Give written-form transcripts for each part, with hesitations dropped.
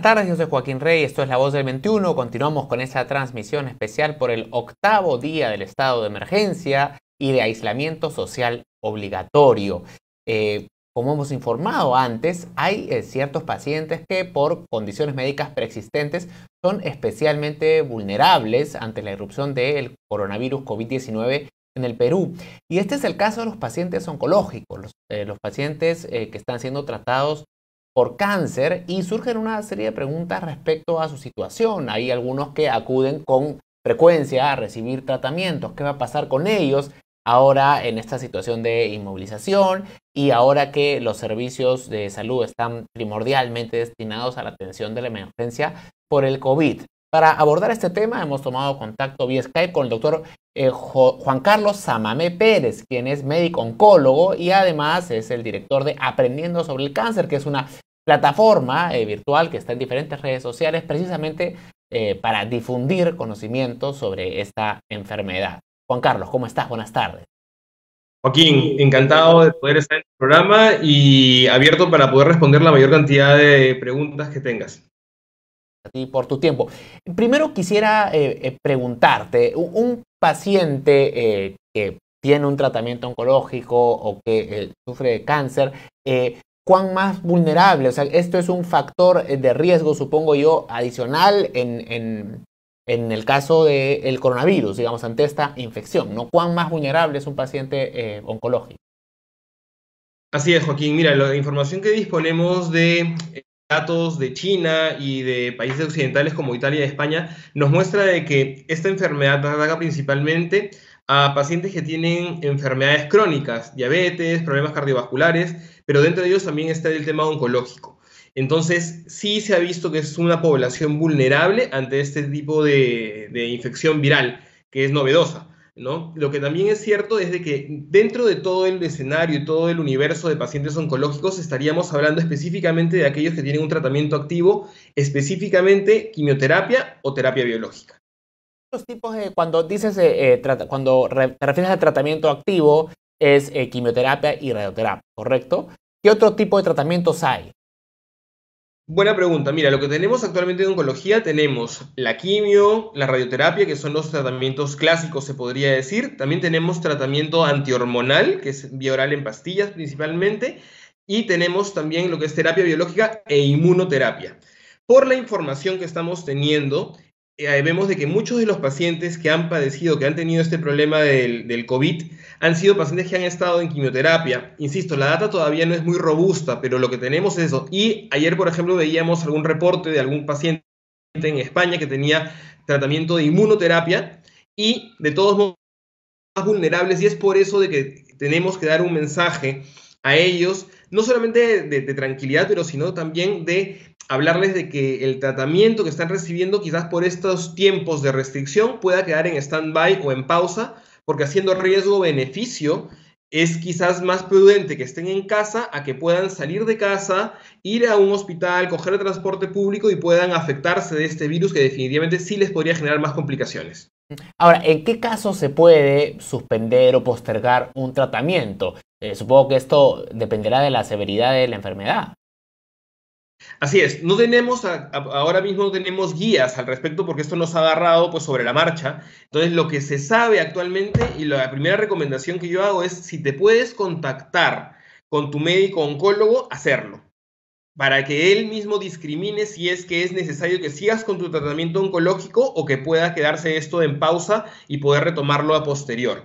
tardes, yo soy Joaquín Rey, esto es La Voz del 21. Continuamos con esta transmisión especial por el 8º día del estado de emergencia y de aislamiento social obligatorio. Como hemos informado antes, hay ciertos pacientes que por condiciones médicas preexistentes son especialmente vulnerables ante la irrupción del coronavirus COVID-19 en el Perú. Y este es el caso de los pacientes oncológicos, los pacientes que están siendo tratados por cáncer, y surgen una serie de preguntas respecto a su situación. Hay algunos que acuden con frecuencia a recibir tratamientos. ¿Qué va a pasar con ellos ahora en esta situación de inmovilización y ahora que los servicios de salud están primordialmente destinados a la atención de la emergencia por el COVID? Para abordar este tema hemos tomado contacto vía Skype con el doctor Juan Carlos Samamé Pérez, quien es médico oncólogo y además es el director de Aprendiendo sobre el Cáncer, que es una plataforma virtual que está en diferentes redes sociales precisamente para difundir conocimientos sobre esta enfermedad. Juan Carlos, ¿cómo estás? Buenas tardes. Joaquín, encantado de poder estar en el programa y abierto para poder responder la mayor cantidad de preguntas que tengas. A ti por tu tiempo. Primero quisiera preguntarte, un paciente que tiene un tratamiento oncológico o que sufre de cáncer, ¿cuán más vulnerable? O sea, esto es un factor de riesgo, supongo yo, adicional en el caso del coronavirus, digamos, ante esta infección, ¿no? ¿Cuán más vulnerable es un paciente oncológico? Así es, Joaquín. Mira, la información que disponemos de datos de China y de países occidentales como Italia y España nos muestra de que esta enfermedad ataca principalmente a pacientes que tienen enfermedades crónicas, diabetes, problemas cardiovasculares, pero dentro de ellos también está el tema oncológico. Entonces, sí se ha visto que es una población vulnerable ante este tipo de infección viral, que es novedosa, ¿no? Lo que también es cierto es de que dentro de todo el escenario y todo el universo de pacientes oncológicos estaríamos hablando específicamente de aquellos que tienen un tratamiento activo, específicamente quimioterapia o terapia biológica. Los tipos de, cuando dices, te refieres al tratamiento activo, es quimioterapia y radioterapia, ¿correcto? ¿Qué otro tipo de tratamientos hay? Buena pregunta. Mira, lo que tenemos actualmente en oncología tenemos la quimio, la radioterapia, que son los tratamientos clásicos, se podría decir. También tenemos tratamiento antihormonal, que es vía oral en pastillas principalmente. Y tenemos también lo que es terapia biológica e inmunoterapia. Por la información que estamos teniendo, vemos de que muchos de los pacientes que han padecido, que han tenido este problema del COVID, han sido pacientes que han estado en quimioterapia. Insisto, la data todavía no es muy robusta, pero lo que tenemos es eso. Y ayer, por ejemplo, veíamos algún reporte de algún paciente en España que tenía tratamiento de inmunoterapia y de todos modos más vulnerables, y es por eso de que tenemos que dar un mensaje a ellos, no solamente de tranquilidad, pero sino también de hablarles de que el tratamiento que están recibiendo quizás por estos tiempos de restricción pueda quedar en stand-by o en pausa, porque haciendo riesgo-beneficio es quizás más prudente que estén en casa a que puedan salir de casa, ir a un hospital, coger el transporte público y puedan afectarse de este virus que definitivamente sí les podría generar más complicaciones. Ahora, ¿en qué caso se puede suspender o postergar un tratamiento? Supongo que esto dependerá de la severidad de la enfermedad. Así es, no tenemos, ahora mismo no tenemos guías al respecto porque esto nos ha agarrado pues sobre la marcha. Entonces, lo que se sabe actualmente y la primera recomendación que yo hago es si te puedes contactar con tu médico oncólogo, hacerlo, para que él mismo discrimine si es que es necesario que sigas con tu tratamiento oncológico o que pueda quedarse esto en pausa y poder retomarlo a posterior.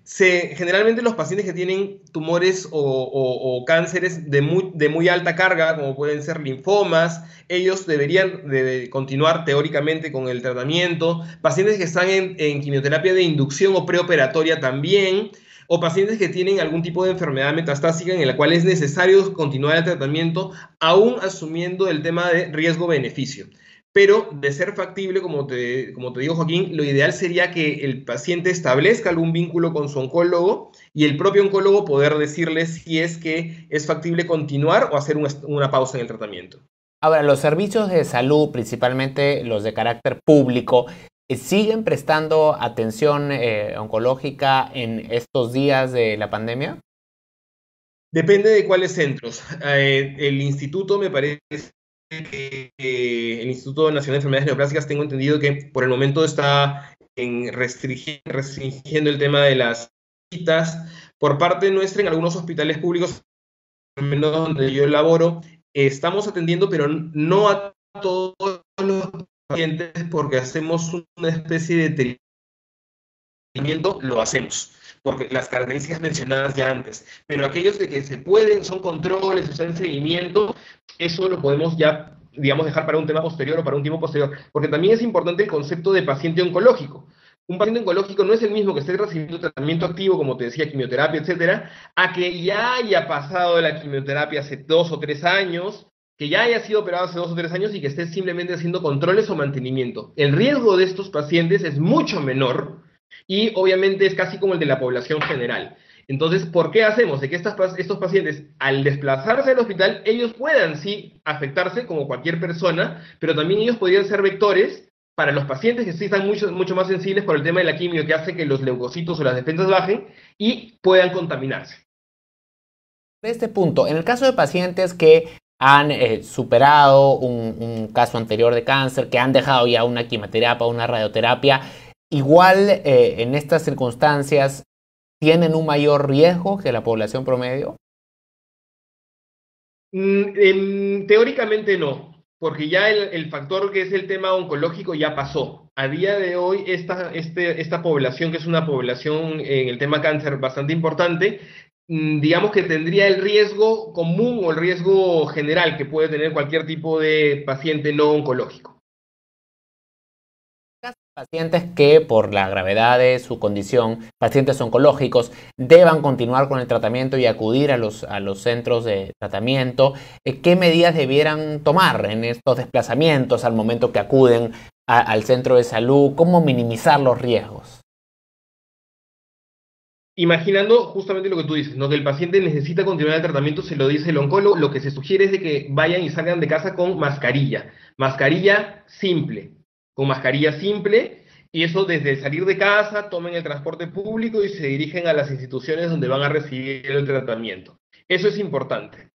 Generalmente los pacientes que tienen tumores o cánceres de muy alta carga, como pueden ser linfomas, ellos deberían de continuar teóricamente con el tratamiento. Pacientes que están en quimioterapia de inducción o preoperatoria también, o pacientes que tienen algún tipo de enfermedad metastásica en la cual es necesario continuar el tratamiento, aún asumiendo el tema de riesgo-beneficio. Pero de ser factible, como te digo, Joaquín, lo ideal sería que el paciente establezca algún vínculo con su oncólogo y el propio oncólogo poder decirle si es que es factible continuar o hacer una pausa en el tratamiento. Ahora, los servicios de salud, principalmente los de carácter público, ¿siguen prestando atención oncológica en estos días de la pandemia? Depende de cuáles centros. El instituto me parece el Instituto Nacional de Enfermedades Neoplásicas, tengo entendido que por el momento está restringiendo el tema de las citas. Por parte nuestra, en algunos hospitales públicos, al menos donde yo laboro, estamos atendiendo, pero no a todos los pacientes, porque hacemos una especie de seguimiento, lo hacemos, porque las características mencionadas ya antes, pero aquellos de que se pueden, son controles, están seguimiento, eso lo podemos ya, digamos, dejar para un tema posterior o para un tiempo posterior, porque también es importante el concepto de paciente oncológico. Un paciente oncológico no es el mismo que esté recibiendo tratamiento activo, como te decía, quimioterapia, etcétera, a que ya haya pasado la quimioterapia hace 2 o 3 años, que ya haya sido operado hace 2 o 3 años y que esté simplemente haciendo controles o mantenimiento. El riesgo de estos pacientes es mucho menor y obviamente es casi como el de la población general. Entonces, ¿por qué hacemos de que estos pacientes, al desplazarse al hospital, ellos puedan sí afectarse como cualquier persona, pero también ellos podrían ser vectores para los pacientes que sí están mucho más sensibles por el tema de la quimio, que hace que los leucocitos o las defensas bajen y puedan contaminarse? De este punto, en el caso de pacientes que han superado un caso anterior de cáncer, que han dejado ya una quimioterapia, una radioterapia, igual en estas circunstancias tienen un mayor riesgo que la población promedio. Teóricamente no, porque ya el factor que es el tema oncológico ya pasó. A día de hoy, esta población, que es una población en el tema cáncer bastante importante, digamos que tendría el riesgo común o el riesgo general que puede tener cualquier tipo de paciente no oncológico. Pacientes que por la gravedad de su condición, pacientes oncológicos, deban continuar con el tratamiento y acudir a los centros de tratamiento, ¿qué medidas debieran tomar en estos desplazamientos al momento que acuden al centro de salud? ¿Cómo minimizar los riesgos? Imaginando justamente lo que tú dices, ¿no? Que el paciente necesita continuar el tratamiento, se lo dice el oncólogo, lo que se sugiere es de que vayan y salgan de casa con mascarilla simple, y eso desde salir de casa, tomen el transporte público y se dirigen a las instituciones donde van a recibir el tratamiento. Eso es importante.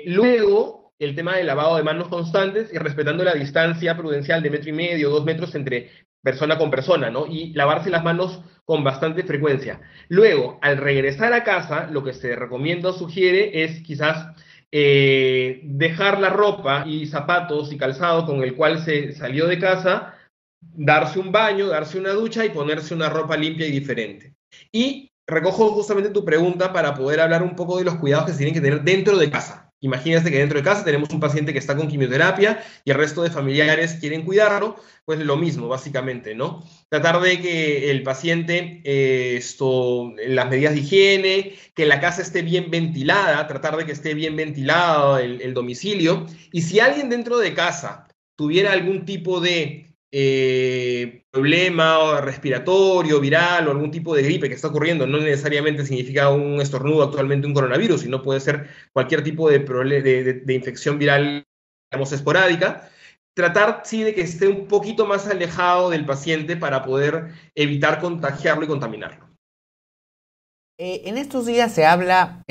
Luego, el tema del lavado de manos constantes y respetando la distancia prudencial de 1,5 2 metros entre persona con persona, ¿no? Y lavarse las manos con bastante frecuencia. Luego, al regresar a casa, lo que se recomienda o sugiere es quizás dejar la ropa y zapatos y calzado con el cual se salió de casa, darse un baño, darse una ducha y ponerse una ropa limpia y diferente. Y recojo justamente tu pregunta para poder hablar un poco de los cuidados que se tienen que tener dentro de casa. Imagínate que dentro de casa tenemos un paciente que está con quimioterapia y el resto de familiares quieren cuidarlo, pues lo mismo, básicamente, ¿no? Tratar de que el paciente, las medidas de higiene, que la casa esté bien ventilada, tratar de que esté bien ventilado el domicilio. Y si alguien dentro de casa tuviera algún tipo de problema respiratorio, viral o algún tipo de gripe que está ocurriendo, no necesariamente significa un estornudo actualmente un coronavirus, sino puede ser cualquier tipo de infección viral, digamos, esporádica, tratar sí de que esté un poquito más alejado del paciente para poder evitar contagiarlo y contaminarlo. En estos días se habla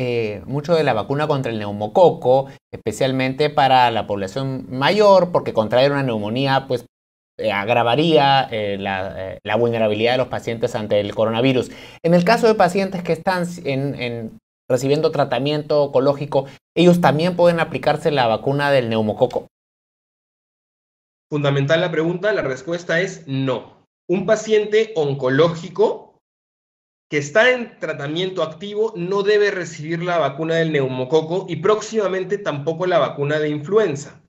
mucho de la vacuna contra el neumococo, especialmente para la población mayor, porque contraer una neumonía pues agravaría la vulnerabilidad de los pacientes ante el coronavirus. En el caso de pacientes que están recibiendo tratamiento oncológico, ¿ellos también pueden aplicarse la vacuna del neumococo? Fundamental la pregunta, la respuesta es no. Un paciente oncológico que está en tratamiento activo no debe recibir la vacuna del neumococo y próximamente tampoco la vacuna de influenza.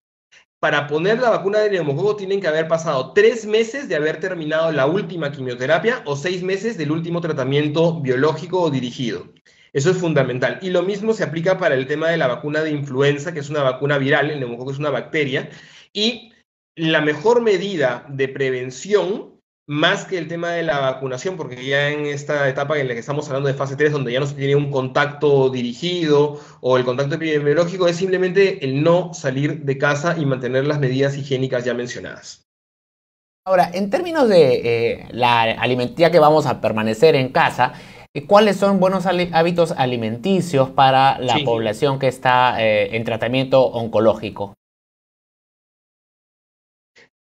Para poner la vacuna del neumococo tienen que haber pasado 3 meses de haber terminado la última quimioterapia o 6 meses del último tratamiento biológico o dirigido. Eso es fundamental. Y lo mismo se aplica para el tema de la vacuna de influenza, que es una vacuna viral, el neumococo es una bacteria, y la mejor medida de prevención, más que el tema de la vacunación, porque ya en esta etapa en la que estamos hablando de fase 3, donde ya no se tiene un contacto dirigido o el contacto epidemiológico, es simplemente el no salir de casa y mantener las medidas higiénicas ya mencionadas. Ahora, en términos de la alimentaria que vamos a permanecer en casa, ¿cuáles son buenos hábitos alimenticios para la población que está en tratamiento oncológico?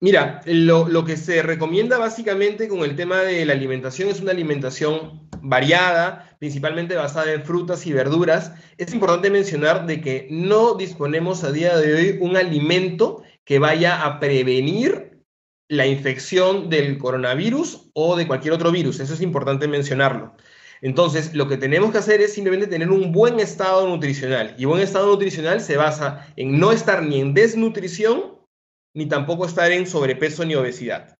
Mira, lo que se recomienda básicamente con el tema de la alimentación es una alimentación variada, principalmente basada en frutas y verduras. Es importante mencionar de que no disponemos a día de hoy un alimento que vaya a prevenir la infección del coronavirus o de cualquier otro virus. Eso es importante mencionarlo. Entonces, lo que tenemos que hacer es simplemente tener un buen estado nutricional. Y buen estado nutricional se basa en no estar ni en desnutrición ni tampoco estar en sobrepeso ni obesidad.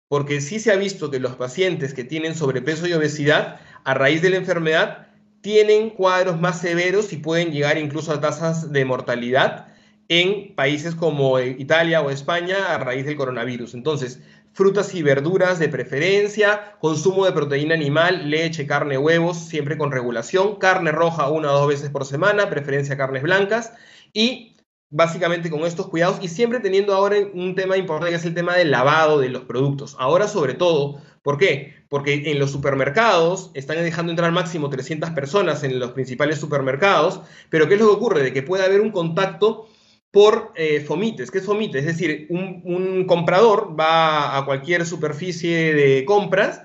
Porque sí se ha visto que los pacientes que tienen sobrepeso y obesidad, a raíz de la enfermedad, tienen cuadros más severos y pueden llegar incluso a tasas de mortalidad en países como Italia o España a raíz del coronavirus. Entonces, frutas y verduras de preferencia, consumo de proteína animal, leche, carne, huevos, siempre con regulación, carne roja 1 o 2 veces por semana, preferencia carnes blancas, y básicamente con estos cuidados y siempre teniendo ahora un tema importante que es el tema del lavado de los productos. Ahora sobre todo, ¿por qué? Porque en los supermercados están dejando entrar máximo 300 personas en los principales supermercados, pero ¿qué es lo que ocurre? De que puede haber un contacto por fomites. ¿Qué es fomite? Es decir, un comprador va a cualquier superficie de compras,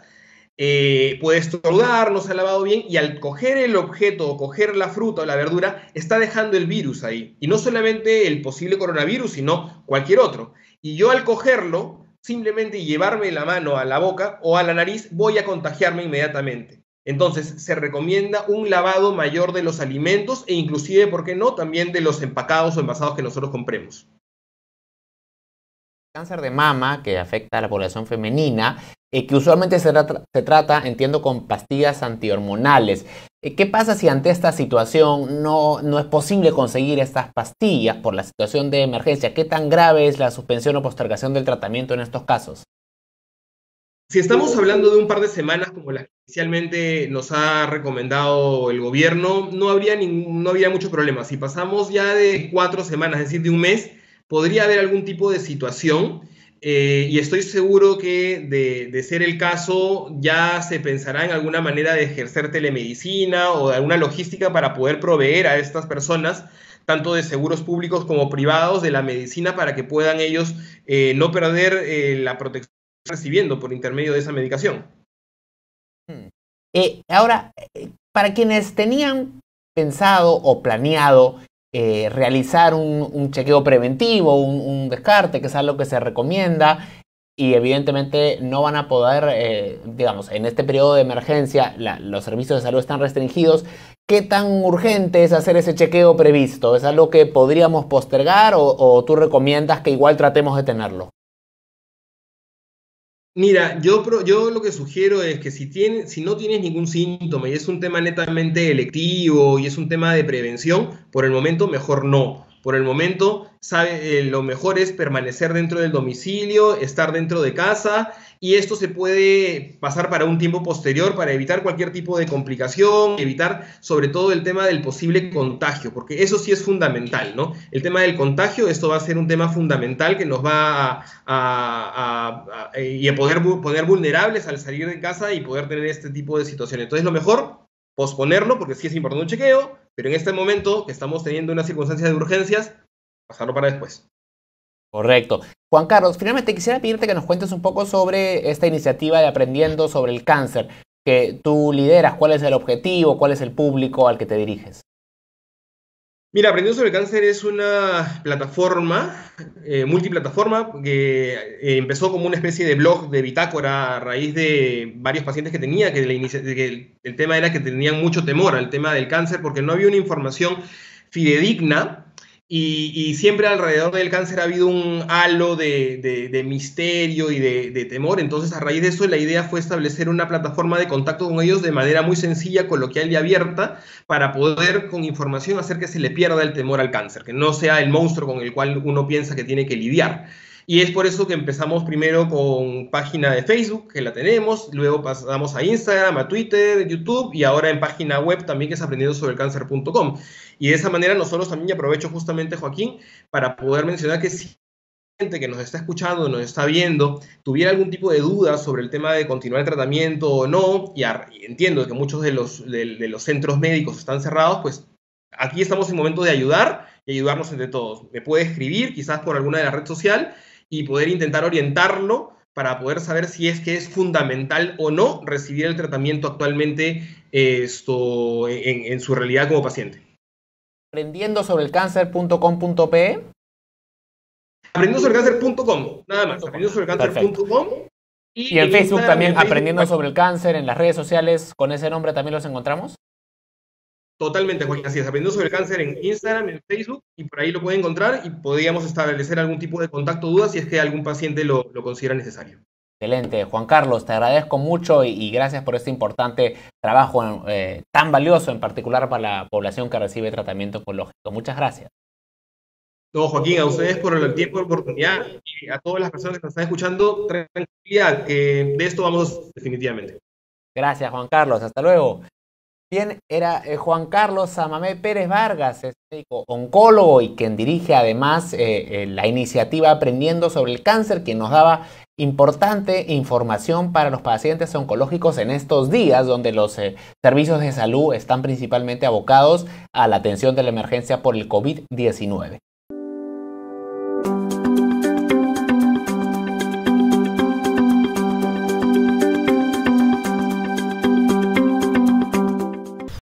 puede estornudar, no se ha lavado bien, y al coger el objeto o coger la fruta o la verdura, está dejando el virus ahí. Y no solamente el posible coronavirus, sino cualquier otro. Y yo al cogerlo, simplemente llevarme la mano a la boca o a la nariz, voy a contagiarme inmediatamente. Entonces, se recomienda un lavado mayor de los alimentos e inclusive, ¿por qué no?, también de los empacados o envasados que nosotros compremos. Cáncer de mama, que afecta a la población femenina, que usualmente se trata, entiendo, con pastillas antihormonales. ¿Qué pasa si ante esta situación no es posible conseguir estas pastillas por la situación de emergencia? ¿Qué tan grave es la suspensión o postergación del tratamiento en estos casos? Si estamos hablando de un par de semanas como las que inicialmente nos ha recomendado el gobierno, no habría mucho problema. Si pasamos ya de 4 semanas, es decir, de un mes, podría haber algún tipo de situación, y estoy seguro que de ser el caso ya se pensará en alguna manera de ejercer telemedicina o de alguna logística para poder proveer a estas personas tanto de seguros públicos como privados, de la medicina para que puedan ellos no perder la protección recibiendo por intermedio de esa medicación. Ahora, para quienes tenían pensado o planeado realizar un chequeo preventivo, un descarte, que es algo que se recomienda, y evidentemente no van a poder, digamos, en este periodo de emergencia, los servicios de salud están restringidos. ¿Qué tan urgente es hacer ese chequeo previsto? ¿Es algo que podríamos postergar o tú recomiendas que igual tratemos de tenerlo? Mira, yo lo que sugiero es que si no tienes ningún síntoma y es un tema netamente electivo y es un tema de prevención, por el momento mejor no. Por el momento, lo mejor es permanecer dentro del domicilio, estar dentro de casa, y esto se puede pasar para un tiempo posterior para evitar cualquier tipo de complicación, evitar sobre todo el tema del posible contagio, porque eso sí es fundamental, ¿no? El tema del contagio, esto va a ser un tema fundamental que nos va y a poder poner vulnerables al salir de casa y poder tener este tipo de situaciones. Entonces, lo mejor, posponerlo, porque sí es importante un chequeo, pero en este momento que estamos teniendo una circunstancia de urgencias, pasarlo para después. Correcto. Juan Carlos, finalmente quisiera pedirte que nos cuentes un poco sobre esta iniciativa de Aprendiendo sobre el Cáncer que tú lideras. ¿Cuál es el objetivo? ¿Cuál es el público al que te diriges? Mira, Aprendiendo sobre el Cáncer es una plataforma, multiplataforma, que empezó como una especie de blog de bitácora a raíz de varios pacientes que tenía, que el tema era que tenían mucho temor al tema del cáncer porque no había una información fidedigna. Y siempre alrededor del cáncer ha habido un halo de misterio y de temor. Entonces, a raíz de eso, la idea fue establecer una plataforma de contacto con ellos de manera muy sencilla, coloquial y abierta, para poder, con información, hacer que se le pierda el temor al cáncer, que no sea el monstruo con el cual uno piensa que tiene que lidiar. Y es por eso que empezamos primero con página de Facebook, que la tenemos, luego pasamos a Instagram, a Twitter, YouTube, y ahora en página web también, que es aprendiendosobreelcáncer.com. Y de esa manera nosotros también, y aprovecho justamente, Joaquín, para poder mencionar que si gente que nos está escuchando, nos está viendo, tuviera algún tipo de duda sobre el tema de continuar el tratamiento o no, y entiendo que muchos de los centros médicos están cerrados, pues aquí estamos en momento de ayudar y ayudarnos entre todos. Me puede escribir, quizás por alguna de las redes sociales, y poder intentar orientarlo para poder saber si es que es fundamental o no recibir el tratamiento actualmente en su realidad como paciente. Aprendiendo sobre el cáncer.com.pe. Aprendiendosobrecáncer.com, nada más, aprendiendosobrecáncer.com. Y en Facebook también, Aprendiendo sobre el Cáncer, en las redes sociales, con ese nombre también los encontramos. Totalmente, Joaquín, así es. Aprendiendo sobre el Cáncer en Instagram, en Facebook, y por ahí lo pueden encontrar y podríamos establecer algún tipo de contacto o duda si es que algún paciente lo considera necesario. Excelente. Juan Carlos, te agradezco mucho y gracias por este importante trabajo tan valioso, en particular para la población que recibe tratamiento oncológico. Muchas gracias. No, Joaquín, a ustedes por el tiempo y la oportunidad, y a todas las personas que nos están escuchando, tranquilidad, que de esto vamos definitivamente. Gracias, Juan Carlos. Hasta luego. Bien, era Juan Carlos Samamé Pérez Vargas, es médico oncólogo y quien dirige además la iniciativa Aprendiendo sobre el Cáncer, quien nos daba importante información para los pacientes oncológicos en estos días, donde los servicios de salud están principalmente abocados a la atención de la emergencia por el COVID-19.